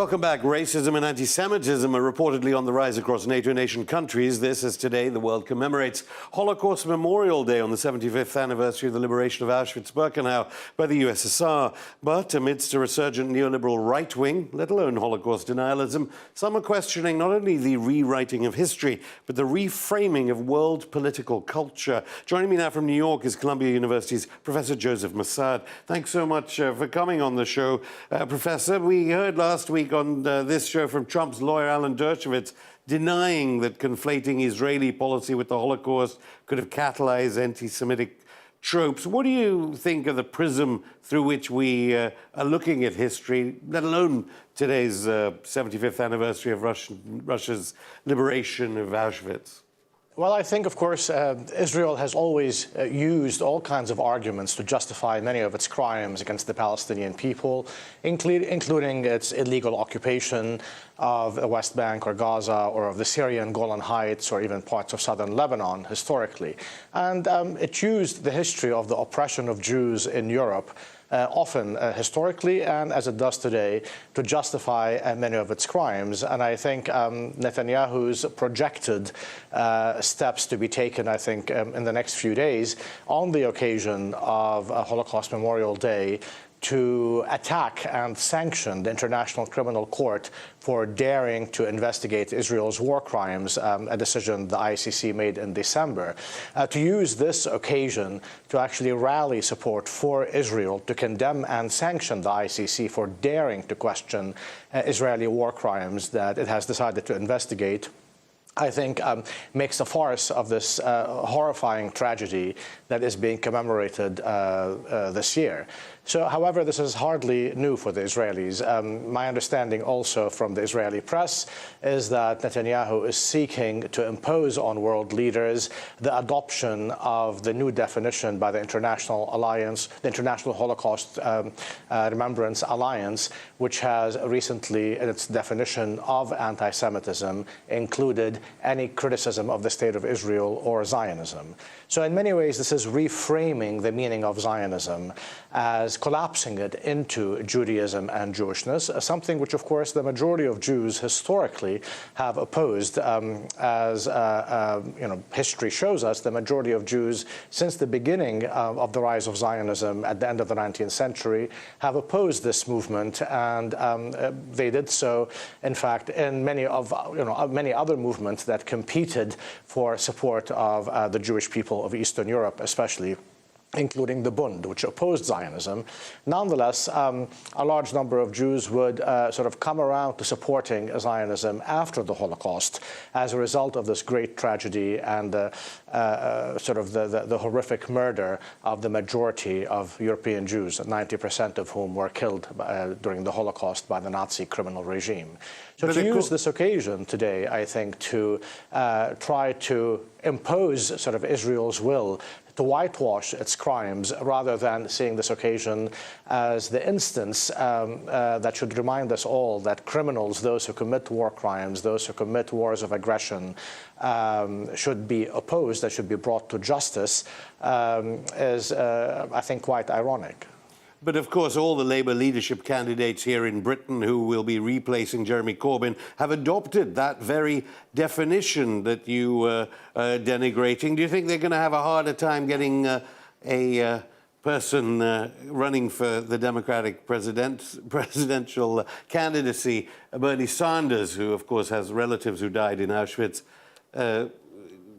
Welcome back. Racism and anti-Semitism are reportedly on the rise across NATO nation countries. This, as today the world commemorates Holocaust Memorial Day on the 75th anniversary of the liberation of Auschwitz-Birkenau by the USSR. But amidst a resurgent neoliberal right wing, let alone Holocaust denialism, some are questioning not only the rewriting of history, but the reframing of world political culture. Joining me now from New York is Columbia University's Professor Joseph Massad. Thanks so much for coming on the show, Professor. We heard last week on this show from Trump's lawyer, Alan Dershowitz, denying that conflating Israeli policy with the Holocaust could have catalyzed anti-Semitic tropes. What do you think of the prism through which we are looking at history, let alone today's 75th anniversary of Russia's liberation of Auschwitz? Well, I think, of course, Israel has always used all kinds of arguments to justify many of its crimes against the Palestinian people, including its illegal occupation of the West Bank or Gaza or of the Syrian Golan Heights or even parts of southern Lebanon historically. And it used the history of the oppression of Jews in Europe often historically and as it does today to justify many of its crimes. And I think Netanyahu's projected steps to be taken, I think, in the next few days on the occasion of Holocaust Memorial Day to attack and sanction the International Criminal Court for daring to investigate Israel's war crimes, a decision the ICC made in December, to use this occasion to actually rally support for Israel to condemn and sanction the ICC for daring to question Israeli war crimes that it has decided to investigate, I think makes a farce of this horrifying tragedy that is being commemorated this year. So, however, this is hardly new for the Israelis. My understanding also from the Israeli press is that Netanyahu is seeking to impose on world leaders the adoption of the new definition by the International Alliance, the International Holocaust Remembrance Alliance, which has recently, in its definition of anti-Semitism, included any criticism of the State of Israel or Zionism. So in many ways, this is reframing the meaning of Zionism as collapsing it into Judaism and Jewishness, something which, of course, the majority of Jews historically have opposed. As history shows us, the majority of Jews, since the beginning of the rise of Zionism at the end of the 19th century, have opposed this movement, and they did so, in fact, in many other movements that competed for support of the Jewish people of Eastern Europe, especially, including the Bund, which opposed Zionism. Nonetheless, a large number of Jews would sort of come around to supporting Zionism after the Holocaust as a result of this great tragedy and the horrific murder of the majority of European Jews, 90% of whom were killed during the Holocaust by the Nazi criminal regime. So to use this occasion today, I think, to try to impose sort of Israel's will to whitewash its crimes rather than seeing this occasion as the instance that should remind us all that criminals, those who commit war crimes, those who commit wars of aggression, should be opposed, that should be brought to justice, is, I think, quite ironic. But, of course, all the Labour leadership candidates here in Britain who will be replacing Jeremy Corbyn have adopted that very definition that you are denigrating. Do you think they're going to have a harder time getting a person running for the Democratic presidential candidacy, Bernie Sanders, who, of course, has relatives who died in Auschwitz,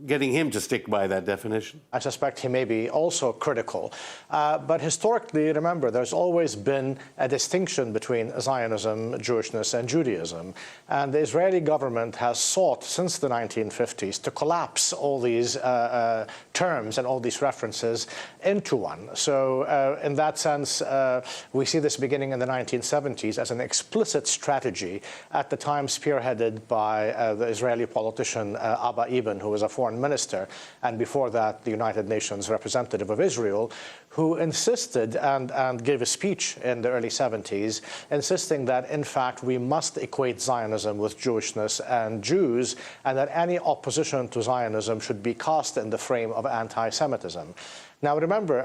getting him to stick by that definition? I suspect he may be also critical. But historically, remember, there's always been a distinction between Zionism, Jewishness, and Judaism. And the Israeli government has sought, since the 1950s, to collapse all these terms and all these references into one. So in that sense, we see this beginning in the 1970s as an explicit strategy, at the time spearheaded by the Israeli politician Abba Eban, who was a foreign minister, and before that, the United Nations representative of Israel, who insisted and gave a speech in the early 70s, insisting that, in fact, we must equate Zionism with Jewishness and Jews, and that any opposition to Zionism should be cast in the frame of anti-Semitism. Now, remember,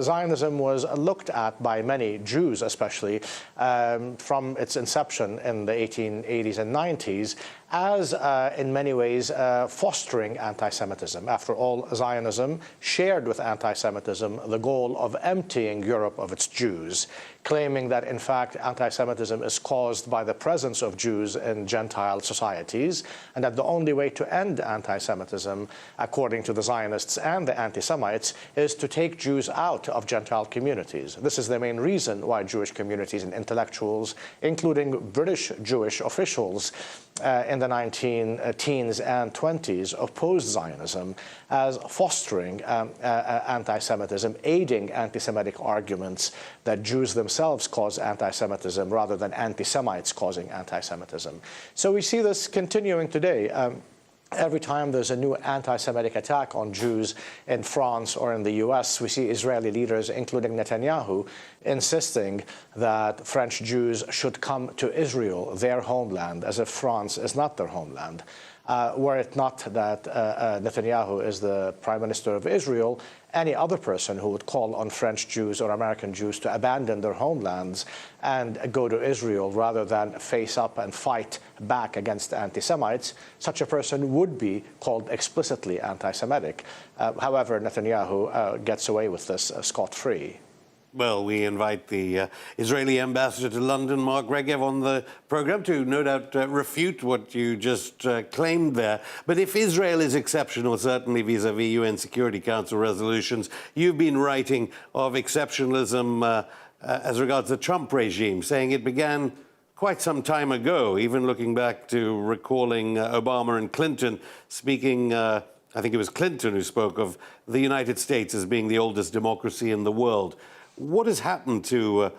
Zionism was looked at by many, Jews especially, from its inception in the 1880s and 90s as, in many ways, fostering anti-Semitism. After all, Zionism shared with anti-Semitism the goal of emptying Europe of its Jews, claiming that, in fact, anti-Semitism is caused by the presence of Jews in Gentile societies, and that the only way to end anti-Semitism, according to the Zionists and the anti-Semites, is to take Jews out of Gentile communities. This is the main reason why Jewish communities and intellectuals, including British Jewish officials, in the 19-teens and 20s, opposed Zionism as fostering anti-Semitism, aiding anti-Semitic arguments that Jews themselves cause anti-Semitism rather than anti-Semites causing anti-Semitism. So we see this continuing today. Every time there's a new anti-Semitic attack on Jews in France or in the US, we see Israeli leaders, including Netanyahu, insisting that French Jews should come to Israel, their homeland, as if France is not their homeland. Were it not that Netanyahu is the Prime Minister of Israel, any other person who would call on French Jews or American Jews to abandon their homelands and go to Israel rather than face up and fight back against anti-Semites, such a person would be called explicitly anti-Semitic. However, Netanyahu gets away with this scot-free. Well, we invite the Israeli ambassador to London, Mark Regev, on the program to no doubt refute what you just claimed there. But if Israel is exceptional, certainly vis-à-vis UN Security Council resolutions, you've been writing of exceptionalism as regards the Trump regime, saying it began quite some time ago, even looking back to recalling Obama and Clinton speaking. I think it was Clinton who spoke of the United States as being the oldest democracy in the world. What has happened to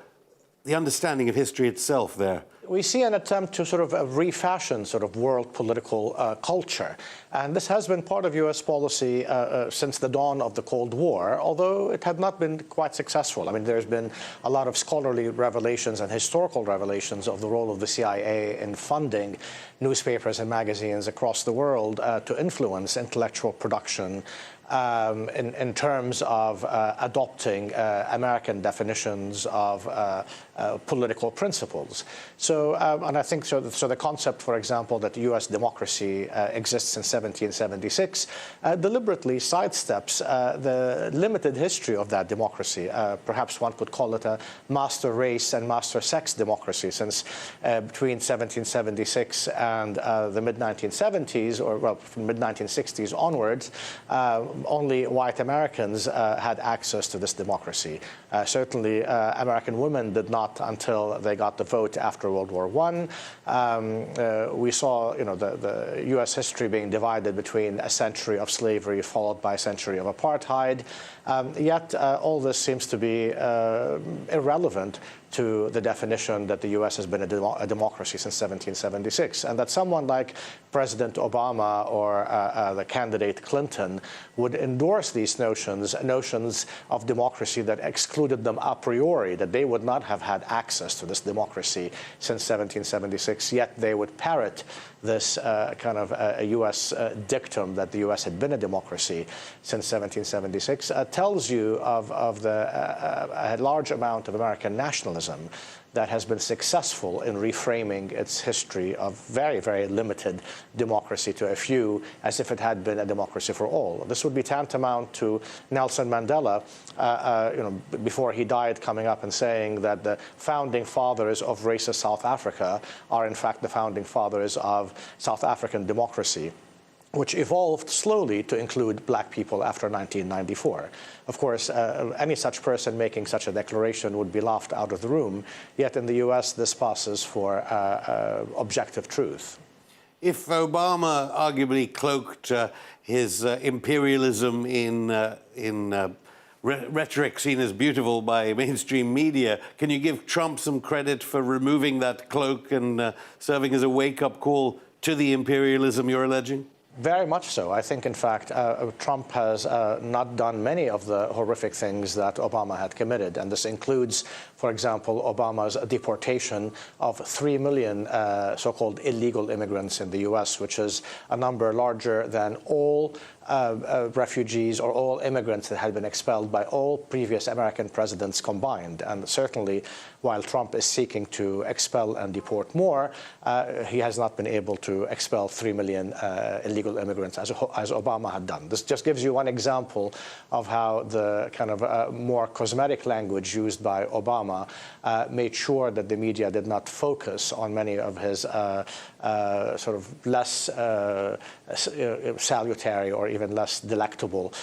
the understanding of history itself there? We see an attempt to sort of refashion sort of world political culture. And this has been part of U.S. policy since the dawn of the Cold War, although it had not been quite successful. I mean, there's been a lot of scholarly revelations and historical revelations of the role of the CIA in funding newspapers and magazines across the world to influence intellectual production in terms of adopting American definitions of political principles. So, and I think so the concept, for example, that U.S. democracy exists since 1776 deliberately sidesteps the limited history of that democracy. Perhaps one could call it a master race and master sex democracy, since between 1776 and the mid-1970s, or well, from mid-1960s onwards, only white Americans had access to this democracy. Certainly, American women did not until they got the vote after World War I. We saw, the U.S. history being divided between a century of slavery followed by a century of apartheid. Yet all this seems to be irrelevant to the definition that the U.S. has been a democracy since 1776, and that someone like President Obama or the candidate Clinton would endorse these notions of democracy that excluded them a priori, that they would not have had access to this democracy since 1776, yet they would parrot this kind of a U.S. dictum that the U.S. had been a democracy since 1776, tells you of a large amount of American nationalism that has been successful in reframing its history of very, very limited democracy to a few as if it had been a democracy for all. This would be tantamount to Nelson Mandela, before he died, coming up and saying that the founding fathers of racist South Africa are in fact the founding fathers of South African democracy, which evolved slowly to include black people after 1994. Of course, any such person making such a declaration would be laughed out of the room, yet in the U.S. this passes for objective truth. If Obama arguably cloaked his imperialism in rhetoric seen as beautiful by mainstream media, can you give Trump some credit for removing that cloak and serving as a wake-up call to the imperialism you're alleging? Very much so. I think, in fact, Trump has not done many of the horrific things that Obama had committed. And this includes, for example, Obama's deportation of 3 million so-called illegal immigrants in the U.S., which is a number larger than all refugees or all immigrants that had been expelled by all previous American presidents combined. And certainly, while Trump is seeking to expel and deport more, he has not been able to expel 3 million illegal immigrants as Obama had done. This just gives you one example of how the kind of more cosmetic language used by Obama made sure that the media did not focus on many of his sort of less salutary or even less delectable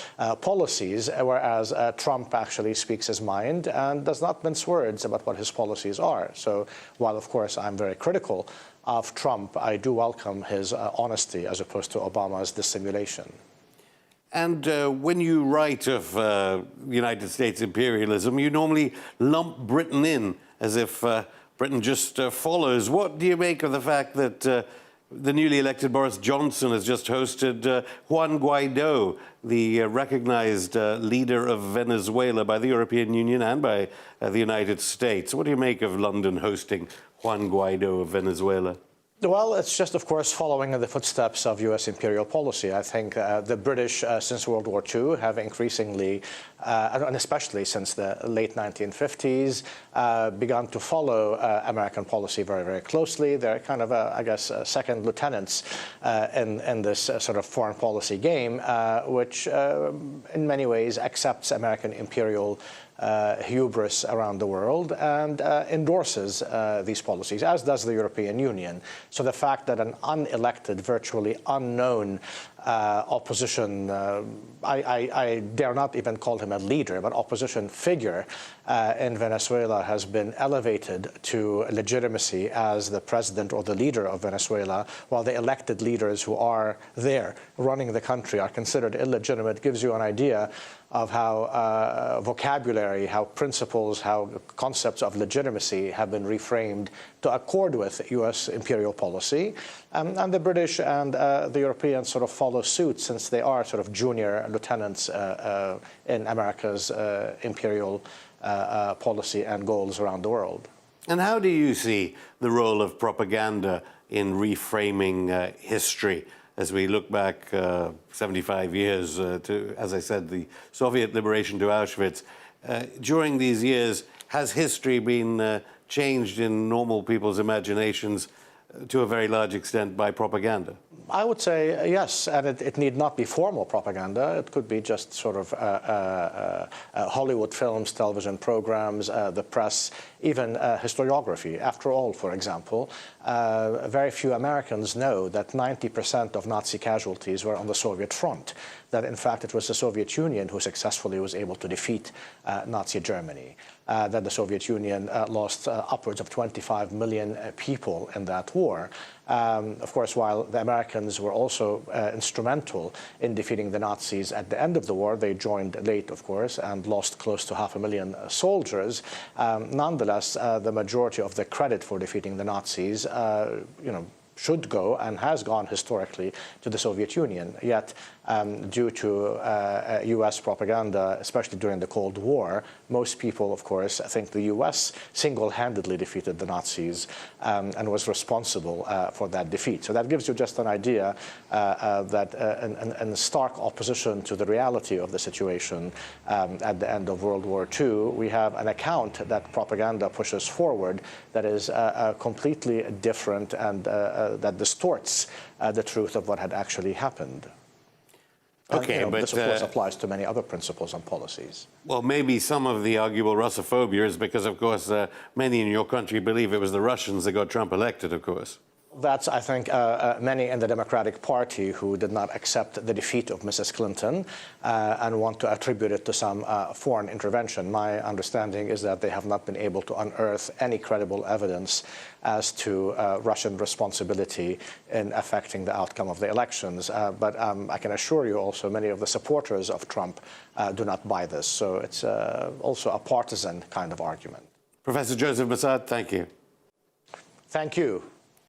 policies, whereas Trump actually speaks his mind and does not mince words about what his policies are. So while, of course, I'm very critical of Trump, I do welcome his honesty as opposed to Obama's dissimulation. And when you write of United States imperialism, you normally lump Britain in as if Britain just follows. What do you make of the fact that the newly elected Boris Johnson has just hosted Juan Guaido, the recognized leader of Venezuela by the European Union and by the United States? What do you make of London hosting Juan Guaido of Venezuela? Well, it's just, of course, following in the footsteps of U.S. imperial policy. I think the British, since World War II, have increasingly, and especially since the late 1950s, begun to follow American policy very, very closely. They're kind of, I guess, second lieutenants in this sort of foreign policy game, which in many ways accepts American imperial hubris around the world and endorses these policies, as does the European Union. So the fact that an unelected, virtually unknown opposition, I dare not even call him a leader, but opposition figure in Venezuela has been elevated to legitimacy as the president or the leader of Venezuela, while the elected leaders who are there running the country are considered illegitimate, gives you an idea of how vocabulary, how principles, how concepts of legitimacy have been reframed to accord with U.S. imperial policy. And the British and the Europeans sort of follow suit, since they are sort of junior lieutenants in America's imperial policy and goals around the world. And how do you see the role of propaganda in reframing history? As we look back 75 years to, as I said, the Soviet liberation to Auschwitz, during these years, has history been changed in normal people's imaginations to a very large extent by propaganda? I would say yes, and it need not be formal propaganda. It could be just sort of Hollywood films, television programs, the press, even historiography. After all, for example, very few Americans know that 90% of Nazi casualties were on the Soviet front, that in fact it was the Soviet Union who successfully was able to defeat Nazi Germany, that the Soviet Union lost upwards of 25 million people in that war. Of course, while the Americans were also instrumental in defeating the Nazis at the end of the war, they joined late, of course, and lost close to 500,000 soldiers. Nonetheless, the majority of the credit for defeating the Nazis, should go and has gone historically to the Soviet Union. Yet, due to U.S. propaganda, especially during the Cold War, most people, of course, think the U.S. single-handedly defeated the Nazis and was responsible for that defeat. So that gives you just an idea that in stark opposition to the reality of the situation at the end of World War II, we have an account that propaganda pushes forward that is completely different and that distorts the truth of what had actually happened. Okay, but this, of course, but applies to many other principles and policies. well, maybe some of the arguable Russophobia is because, of course, many in your country believe it was the Russians that got Trump elected, of course. That's, I think, many in the Democratic Party who did not accept the defeat of Mrs. Clinton and want to attribute it to some foreign intervention. My understanding is that they have not been able to unearth any credible evidence as to Russian responsibility in affecting the outcome of the elections. But I can assure you also many of the supporters of Trump do not buy this. So it's also a partisan kind of argument. Professor Joseph Massad, thank you. Thank you.